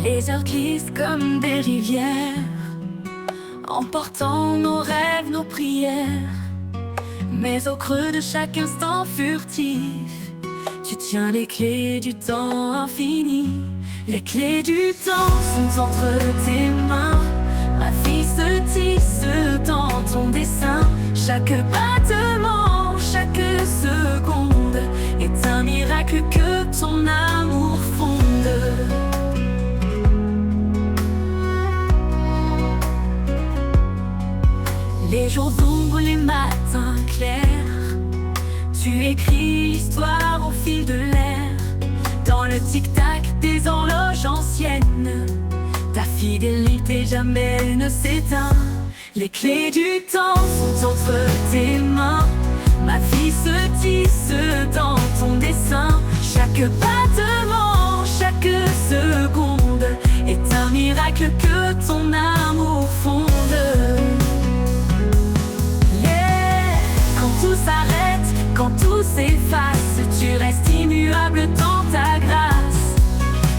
Les heures glissent comme des rivières, emportant nos rêves, nos prières. Mais au creux de chaque instant furtif, tu tiens les clés du temps infini. Les clés du temps sont entre tes mains. Ma vie se tisse dans ton dessin. Chaque battement, chaque seconde est un miracle que ton amour fonde. Les jours d'ombre, les matins clairs, tu écris l'histoire au fil de l'air. Dans le tic-tac des horloges anciennes, ta fidélité jamais ne s'éteint. Les clés du temps sont entre tes mains. Ma vie se tisse dans ton dessin. Chaque battement, chaque seconde est un miracle que ton amour fonde. Quand tout s'arrête, quand tout s'efface, tu restes immuable dans ta grâce.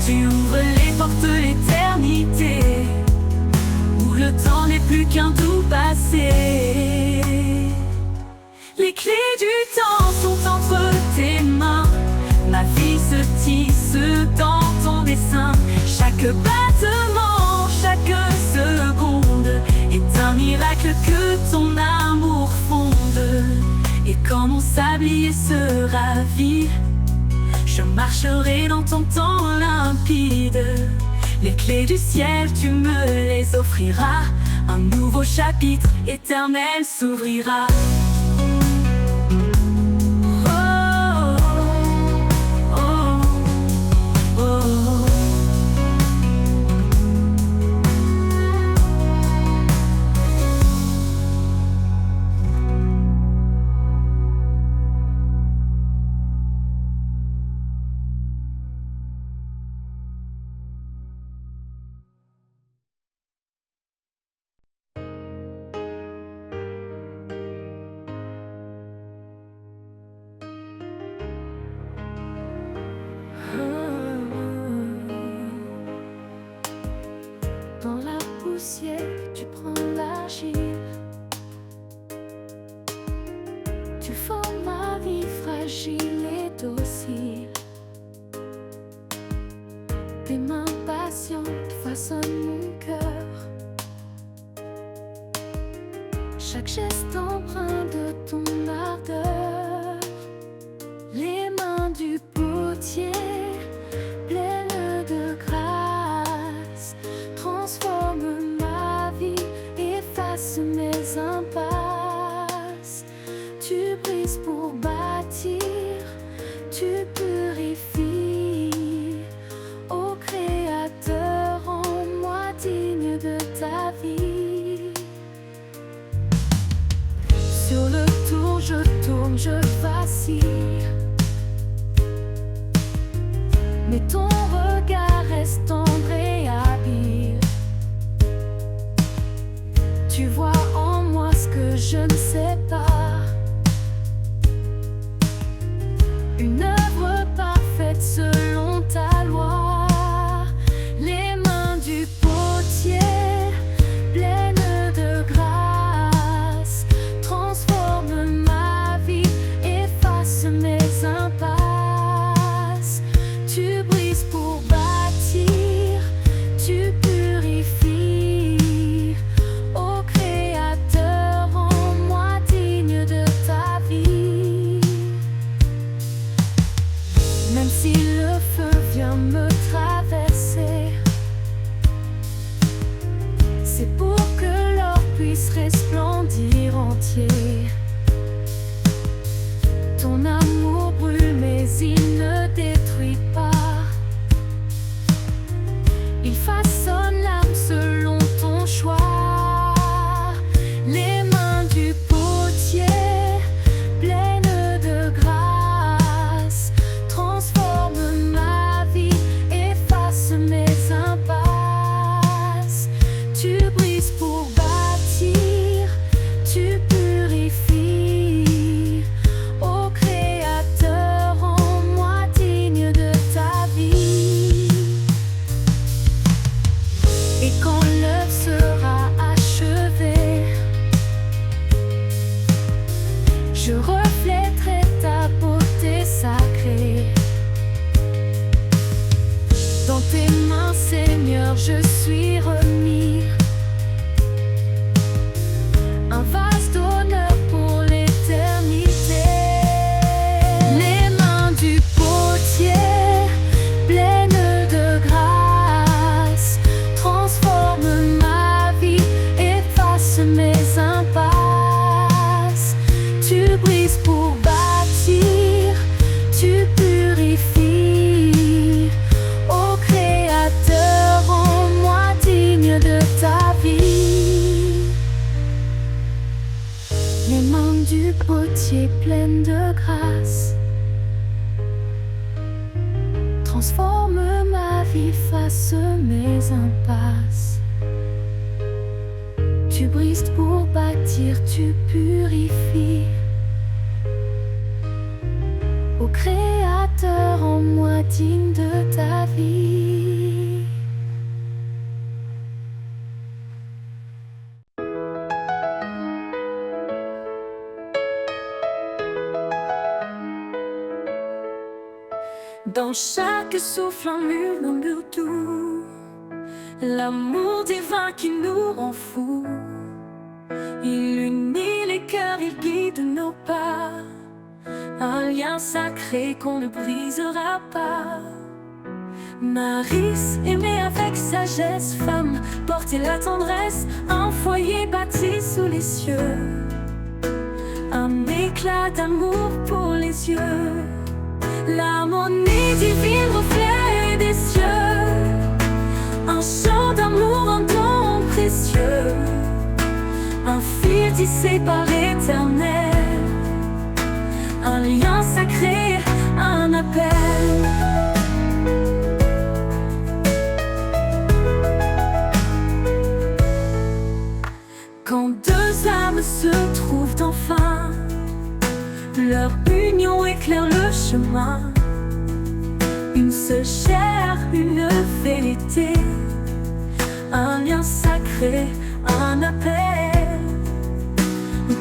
Tu ouvres les portes de l'éternité, où le temps n'est plus qu'un doux passé. Les clés du temps sont entre tes mains. Ma vie se tisse dans ton dessin. Chaque battement, chaque seconde est un miracle que ton amour fonde. Et quand mon sablier se ravit, je marcherai dans ton temps limpide. Les clés du ciel, tu me les offriras. Un nouveau chapitre éternel s'ouvrira. poussière, tu prends l'argile. Tu formes ma vie fragile et docile. Tes mains patientes façonnent mon cœur. Chaque geste empreint de ton ardeur. Les mains du potier, pleines de grâce, transforment ma vie, effacent mes impasses. Tu brises pour bâtir, tu purifies. Ô Créateur, rends-moi digne de ta vie. Sur le tour, je tourne, je vacille. Mais ton regard reste tendre et habile. Tu vois en moi ce que je ne sais pas. Une œuvre parfaite selon ta loi. Les mains du potier, pleines de grâce, transforment ma vie, effacent mes impasses. Tu brises pour bâtir, tu purifies. Ô Créateur, rends-moi digne de ta vie. Même si le feu vient me traverser, c'est pour que l'or puisse resplendir entier. Ton amour brûle mais il ne détruit pas. Il façonne l'âme selon ton choix. Les mains du potier, pleines de grâce, transforment ma vie, effacent mes impasses. Tu brises pour bâtir, tu purifies. Ô Créateur, rends-moi digne de ta vie. Et quand l'œuvre sera achevée, je reflèterai ta beauté sacrée. Dans tes mains, Seigneur, je suis remis. Un vase d'honneur pour l'éternité. Les mains du potier, pleines de grâce, transforment ma vie, effacent mes impasses. Tu brises pour bâtir, tu purifies. Ô Créateur, rends-moi digne de ta vie. Les mains du potier, pleines de grâce, transforment ma vie, face mes impasses. Tu brises pour bâtir, tu purifies. Ô Créateur, rends-moi digne de ta vie. Dans chaque souffle un murmure doux, l'amour divin qui nous rend fous. Il unit les cœurs, il guide nos pas. Un lien sacré qu'on ne brisera pas. Maris, aimée avec sagesse, femme, porter la tendresse, un foyer bâti sous les cieux. Un éclat d'amour pour les yeux. L'harmonie divine, reflet des cieux. Un chant d'amour, un don précieux. Un fil tissé par l'Éternel. Un lien sacré, un appel. Quand deux âmes se trouvent enfin, leur union éclaire le chemin. Une seule chair, une vérité. un lien sacré, un appel.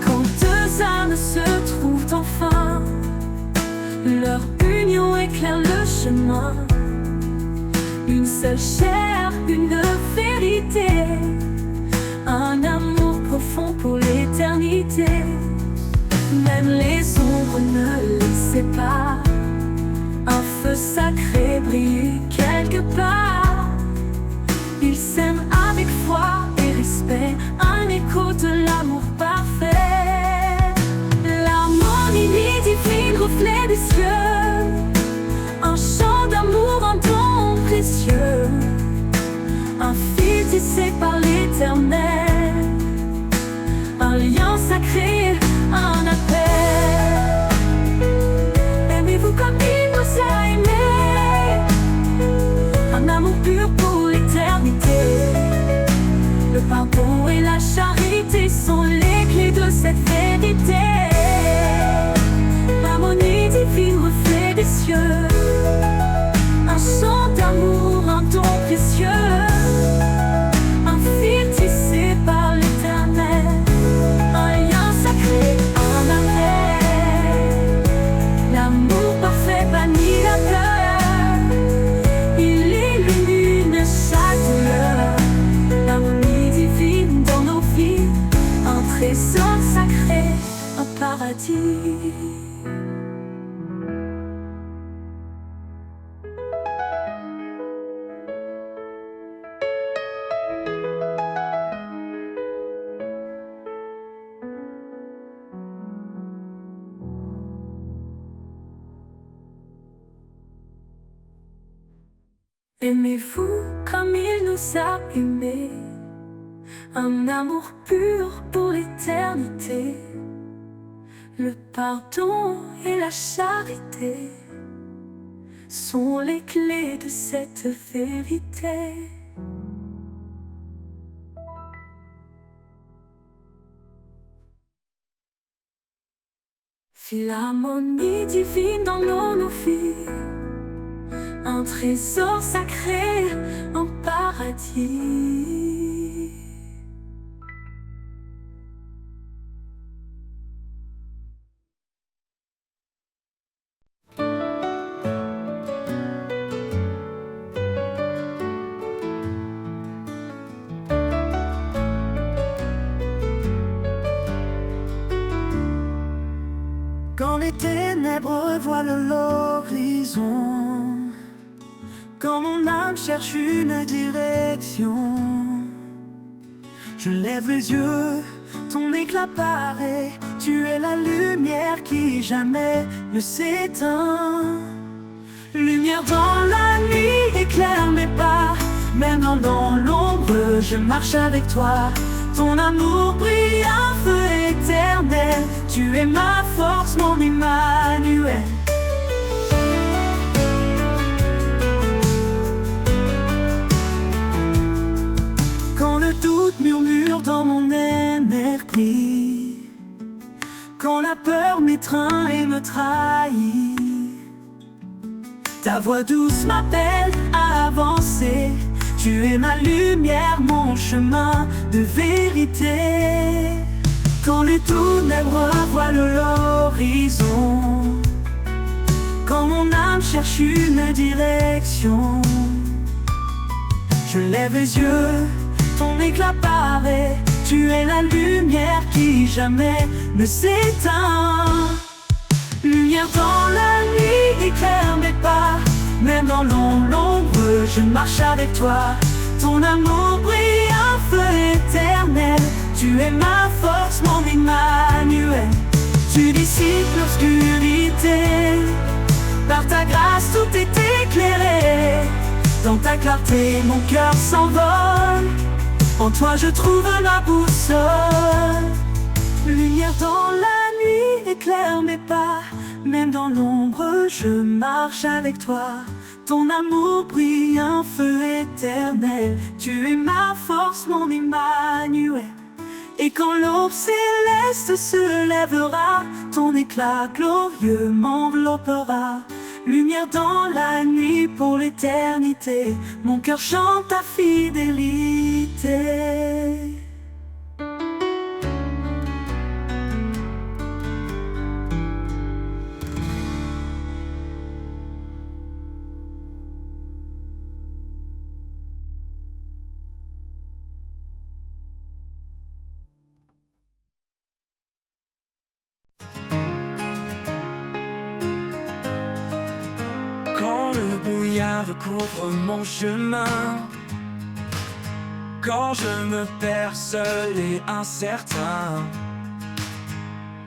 Quand deux âmes se trouvent enfin, leur union éclaire le chemin. Une seule chair, une vérité, un amour profond pour l'éternité. Même les ombres ne les séparent, un feu sacré brille quelque part. Ils s'aiment avec foi et respect, un écho de l'amour parfait. L'harmonie divine, reflet des cieux, un chant d'amour, un don précieux, un fil tissé par l'Éternel, un lien sacré, un appel. Aimez-vous comme il nous a aimés, un amour pur pour l'éternité. Le pardon et la charité sont les clés de cette vérité. L'harmonie divine, reflet des cieux, un chant d'amour, un don précieux, un fil tissé par l'Éternel, un lien sacré, un appel. L'amour parfait bannit la peur, il illumine chaque douleur. L'harmonie divine dans nos vies, un trésor sacré, un paradis. Aimez-vous comme il nous a aimés, un amour pur pour l'éternité. Le pardon et la charité sont les clés de cette vérité. L'harmonie divine dans nos vies, un trésor sacré, un paradis. Quand les ténèbres voilent l'horizon, quand mon âme cherche une direction, je lève les yeux, ton éclat paraît. Tu es la lumière qui jamais ne s'éteint. Lumière dans la nuit, éclaire mes pas. Même dans l'ombre, je marche avec toi. Ton amour brille, un feu éternel. Tu es ma force, mon Emmanuel. Quand le doute murmure dans mon esprit, quand la peur m'étreint et me trahit, ta voix douce m'appelle à avancer. Tu es ma lumière, mon chemin de vérité. Quand les ténèbres voilent l'horizon, quand mon âme cherche une direction, je lève les yeux, ton éclat paraît. Tu es la lumière qui jamais ne s'éteint. Lumière dans la nuit, éclaire mes pas. Même dans l'ombre, je marche avec toi. Ton amour brille, un feu éternel. Tu es ma force, mon Emmanuel. Tu dissipes l'obscurité. Par ta grâce, tout est éclairé. Dans ta clarté, mon cœur s'envole. En toi, je trouve la boussole. Lumière dans la nuit, éclaire mes pas. Même dans l'ombre, je marche avec toi. Ton amour brille, un feu éternel. Tu es ma force, mon Emmanuel. Et quand l'aube céleste se lèvera, ton éclat glorieux m'enveloppera. lumière dans la nuit pour l'éternité. Mon cœur chante ta fidélité. Quand le brouillard recouvre mon chemin, quand je me perds seul et incertain,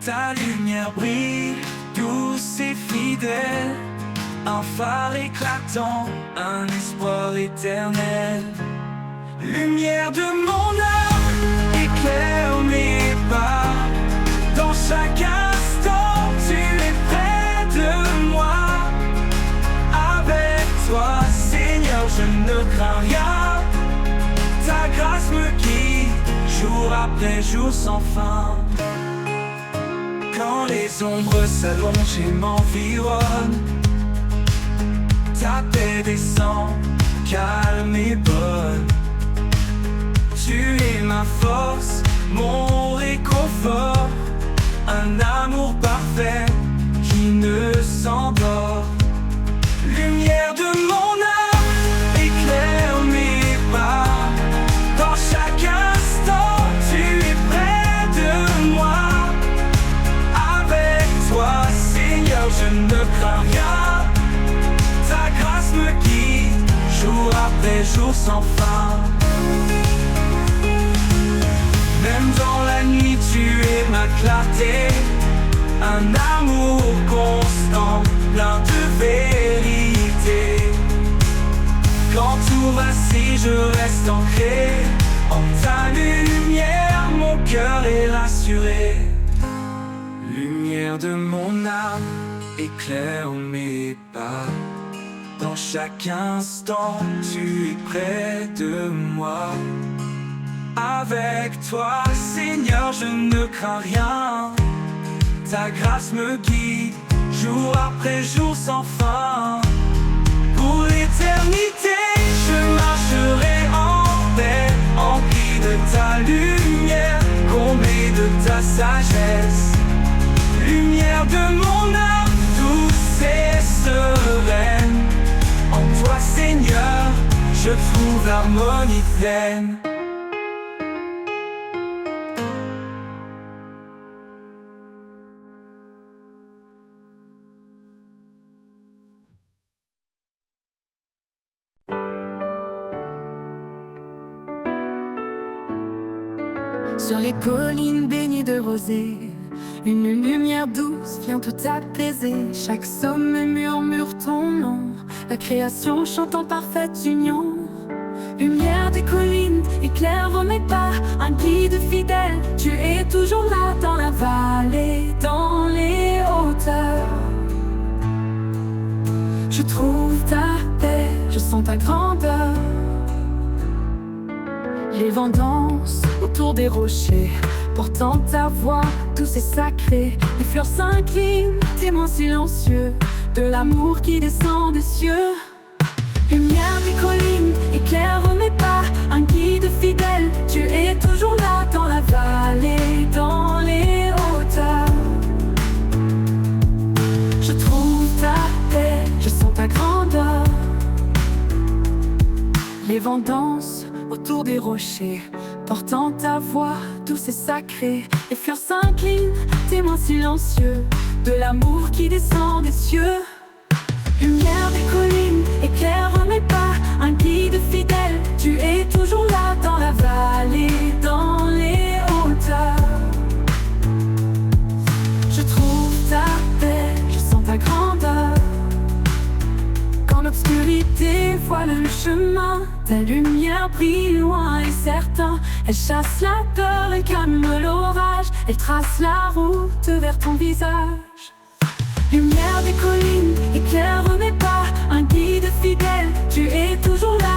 ta lumière brille, douce et fidèle, un phare éclatant, un espoir éternel. Lumière de mon âme, éclaire mes pas, dans chaque instant tu es près de moi. Avec toi, Seigneur, je ne crains rien. Ta grâce me guide, jour après jour sans fin. Quand les ombres s'allongent et m'environnent, ta paix descend, calme et bonne. Tu es ma force, mon réconfort, un amour parfait qui ne s'endort. Lumière de mon âme, éclaire mes pas, dans chaque instant tu es près de moi. Avec toi, Seigneur, je ne crains rien. Ta grâce me guide, jour après jour sans fin. Même dans la nuit tu es ma clarté, un amour constant, plein de vérité. Quand tout vacille, je reste ancré en ta lumière, mon cœur est rassuré. Lumière de mon âme, éclaire mes pas, dans chaque instant tu es près de moi. Avec toi, Seigneur, je ne crains rien. Ta grâce me guide, jour après jour sans fin. Pour l'éternité, je marcherai en paix, empli de ta lumière, comblé de ta sagesse. Lumière de mon âme, douce et sereine. En toi, Seigneur, je trouve l'harmonie pleine. Sur les collines baignées de rosée, une lumière douce vient tout apaiser. Chaque sommet murmure ton nom, la création chante en parfaite union. Lumière des collines, éclaire mes pas, un guide fidèle. Tu es toujours là dans la vallée, dans les hauteurs. Je trouve ta paix, je sens ta grandeur. Les vents dansent autour des rochers, portant ta voix douce et sacrée. Les fleurs s'inclinent, témoins silencieux de l'amour qui descend des cieux. Lumière des collines, éclaire mes pas, un guide fidèle. Tu es toujours là dans la vallée, dans les hauteurs. Je trouve ta paix, je sens ta grandeur. Les vents dansent autour des rochers, portant ta voix douce et sacrée. Les fleurs s'inclinent, témoins silencieux de l'amour qui descend des cieux. Lumière des collines, éclaire mes pas, un guide fidèle. Tu es toujours là dans la vallée, dans les hauteurs. Je trouve ta paix, je sens ta grandeur. Quand l'obscurité voile le chemin, ta lumière brille loin et certain. Elle chasse la peur, elle calme l'orage, elle trace la route vers ton visage. Lumière des collines, éclaire mes pas, un guide fidèle. Tu es toujours là